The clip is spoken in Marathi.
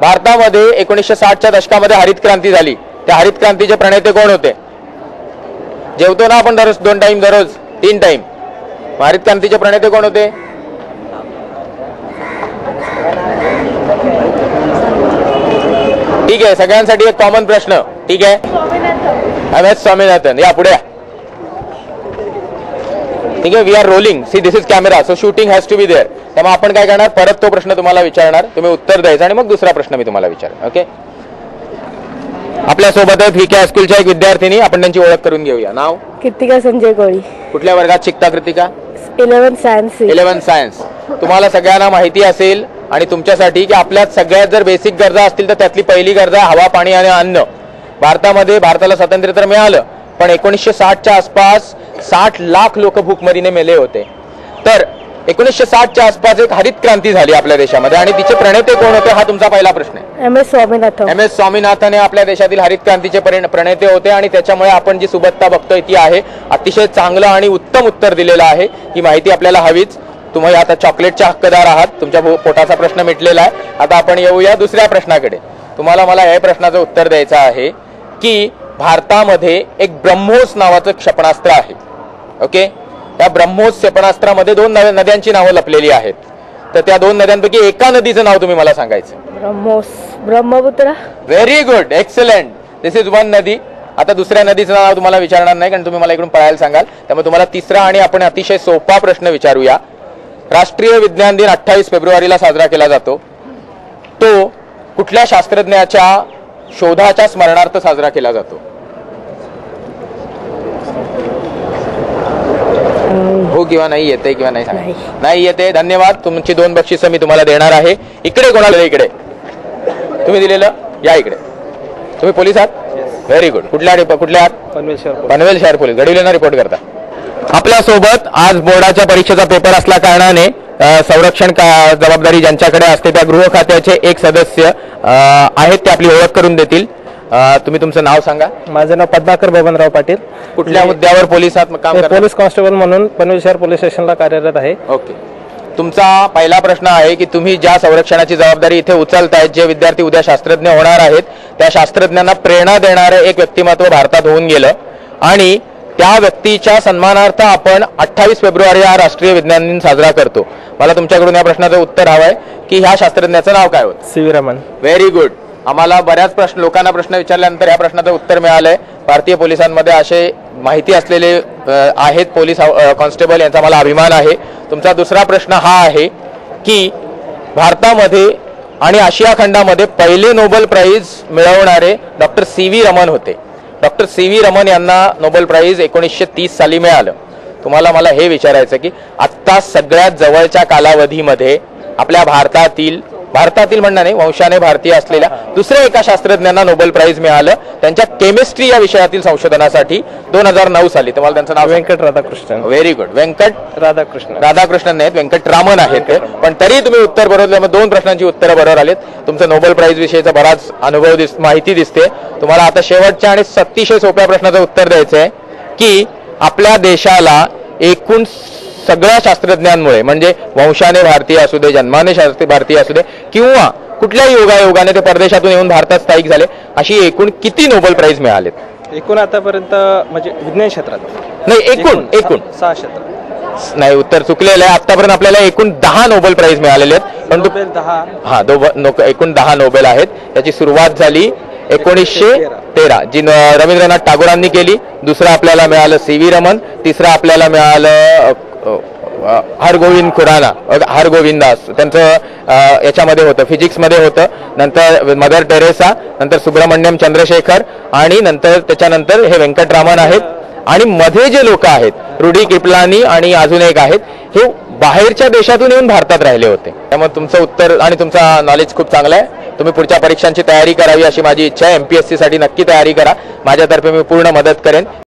भारतामध्ये 1960च्या दशकामध्ये हरित क्रांती झाली। त्या हरित क्रांतीचे प्रणेते कोण होते? जेवतो ना आपण दररोज 2 टाइम, दररोज 3 टाइम। हरित क्रांतीचे प्रणेते कोण होते? ठीक आहे, सगळ्यांसाठी एक कॉमन प्रश्न। ठीक आहे, एम.एस. स्वामीनाथन, या पुढे। ठीक आहे, we are rolling, see this is camera, so shooting has to be there. त्यामुळे आपण काय करणार, परत तो प्रश्न तुम्हाला विचारणार, तुम्ही उत्तर द्यायचं आणि मग दुसरा प्रश्न मी तुम्हाला विचारेन। ओके, आपल्या सोबत आहेत व्हीके हायस्कूलच्या एक विद्यार्थिनी, आपण त्यांची ओळख करून घेऊया। नाव? कृतिका संजय कोळी। कुठल्या वर्गात शिकता कृतिका? 11 सायन्स। 11 सायन्स। तुम्हाला सगळ्यांना माहिती असेल आणि तुमच्यासाठी की आपल्यात सगळ्यात जर बेसिक गरजा असतील तर त्यातली पहिली गरज आहे हवा, पाणी आणि अन्न। भारताला स्वातंत्र्य तर मिळालं, पण 1960च्या आसपास 60 लाख लोक भूकमरीने मेले होते। तर 1960च्या आसपास एक हरित क्रांती झाली आपल्या देशामध्ये आणि तिचे प्रणेते कोण होते, हा तुमचा पहिला प्रश्न आहे। एम.एस. स्वामीनाथन। एम.एस. स्वामीनाथन हे आपल्या देशातील हरित क्रांतीचे प्रणेते होते आणि त्याच्यामुळे आपण जी सुबत्ता बघतोय ती आहे। अतिशय चांगलं आणि उत्तम उत्तर दिलेलं आहे। ही माहिती आपल्याला हवीच। तुम्ही आता चॉकलेटचे हक्कदार आहात, तुमच्या पोटाचा प्रश्न मिटलेला आहे। आता आपण येऊया दुसऱ्या प्रश्नाकडे। मला या प्रश्नाचं उत्तर द्यायचं आहे की भारतामध्ये एक ब्रह्मोस नावाचं क्षेपणास्त्र आहे। ओके, त्या ब्रह्मोस क्षेपणास्त्रामध्ये 2 नद्यांची नावं लपलेली आहेत। तर त्या 2 नद्यांपैकी एका नदीचं नाव तुम्ही मला सांगायचं। BrahMos, Brahmaputra. Very good, excellent, this is one नदी। आता दुसऱ्या नदीचं नाव तुम्हाला विचारणार नाही, कारण तुम्ही मला इकडून पळायला सांगाल। त्यामुळे तुम्हाला तिसरा आणि आपण अतिशय सोपा प्रश्न विचारूया। राष्ट्रीय विज्ञान दिन 28 फेब्रुवारीला साजरा केला जातो। तो कुठल्या शास्त्रज्ञाच्या शोधाच्या स्मरणार्थ साजरा केला जातो? हो किंवा नाही येते किंवा नाही सांगा? नाही येते, धन्यवाद। तुमची 2 बक्षिसं मी तुम्हाला देणार आहे। इकडे कोणाला? इकडे तुम्ही दिलेलं, या इकडे। तुम्ही पोलीस आहात? Very good. कुठल्या आहात? पनवेल शहर पोलीस, गडिवलेंना रिपोर्ट करता। आपल्या सोबत आज बोर्डाच्या परीक्षेचा पेपर असल्या कारणाने संरक्षण जबाबदारी ज्यांच्याकडे असते त्या गृह खात्याचे एक सदस्य आहेत, ते आपली ओळख करून देतील। तुम्ही तुमचं नाव सांगा। माझं नाव पद्माकर बबनराव पाटील। कुठल्या मुद्द्यावर पोलिसात काम करता? पोलीस कॉन्स्टेबल म्हणून पनवेल शहर पोलीस स्टेशनला कार्यरत आहे। ओके, तुमचा पहिला प्रश्न आहे की तुम्ही ज्या संरक्षणाची जबाबदारी इथे उचलतायत, जे विद्यार्थी उद्या शास्त्रज्ञ होणार आहेत, त्या शास्त्रज्ञांना प्रेरणा देणारं एक व्यक्तिमत्व भारतात होऊन गेलं आणि त्या व्यक्तीच्या सन्मानार्थ आपण 28 फेब्रुवारी हा राष्ट्रीय विज्ञान दिन साजरा करतो। मला तुमच्याकडून या प्रश्नाचं उत्तर हवंय की ह्या शास्त्रज्ञाचं नाव काय होतं? सी.व्ही. रमन। Very good. आम्हाला बऱ्याच लोकांना प्रश्न विचारल्यानंतर या प्रश्नाचं उत्तर मिळालंय। भारतीय पोलिसांमध्ये असे माहिती असलेले आहेत पोलीस कॉन्स्टेबल, यांचा मला अभिमान आहे। तुमचा दुसरा प्रश्न हा आहे की भारतामध्ये आणि आशिया खंडामध्ये पहिले नोबेल प्राइज मिळवणारे डॉक्टर सी.व्ही. रमन होते। डॉक्टर सी.व्ही. रमन यांना नोबेल प्राइज 1930 साली मिळालं। तुम्हाला मला हे विचारायचं की आत्ता सगळ्यात जवळच्या कालावधीमध्ये आपल्या भारतातील म्हणणं नाही, वंशाने भारतीय असलेल्या दुसऱ्या एका शास्त्रज्ञांना नोबेल प्राइज मिळालं त्यांच्या केमिस्ट्री या विषयातील संशोधनासाठी 2009 साली। तुम्हाला त्यांचं नाव? व्यंकट राधाकृष्णन। व्हेरी गुड, व्यंकट राधाकृष्णन नाहीत, व्यंकट रामन आहेत, पण तरी तुम्ही उत्तर बरोबर, 2 प्रश्नांची उत्तरं बरोबर आलीत। तुमचं नोबेल प्राइज विषयीचा बराच अनुभव माहिती दिसते। तुम्हाला आता शेवटच्या आणि अतिशय सोप्या प्रश्नाचं उत्तर द्यायचं आहे की आपल्या देशाला एकूण सगळ्या शास्त्रज्ञांमुळे, म्हणजे वंशाने भारतीय असू दे, जन्माने भारतीय असू दे, किंवा कुठल्याही योगायोगाने ते परदेशातून येऊन भारतात स्थायिक झाले, अशी एकूण किती नोबेल प्राइज मिळालेत? एकूण आतापर्यंत म्हणजे विज्ञान क्षेत्रात नाही, एकूण 6 क्षेत्रात। नाही, उत्तर चुकलेलं आहे। आतापर्यंत आपल्याला एकूण 10 नोबेल प्राइज मिळालेले आहेत, पण एकूण 10 नोबेल आहेत। त्याची सुरुवात झाली 1913 जी रवींद्रनाथ टागोरांनी केली। दुसरा आपल्याला मिळालं सी.व्ही. रमन, तिसरा आपल्याला मिळालं हरगोविंद खुराना, हरगोविंदास, त्यांचं याच्यामध्ये होतं, फिजिक्समध्ये होतं। नंतर मदर टेरेसा, नंतर सुब्रमण्यम चंद्रशेखर आणि त्याच्यानंतर हे व्यंकटरामन आहेत। आणि मध्ये जे लोक आहेत, रुडी किपलानी आणि अजून एक आहेत, हे बाहेरच्या देशातून येऊन भारतात राहिले होते। त्यामुळे तुमचं उत्तर आणि तुमचा नॉलेज खूप चांगलं आहे। तुम्ही पुढच्या परीक्षांची तयारी करावी अशी माझी इच्छा आहे। MPSC साठी नक्की तयारी करा, माझ्यातर्फे मी पूर्ण मदत करेन।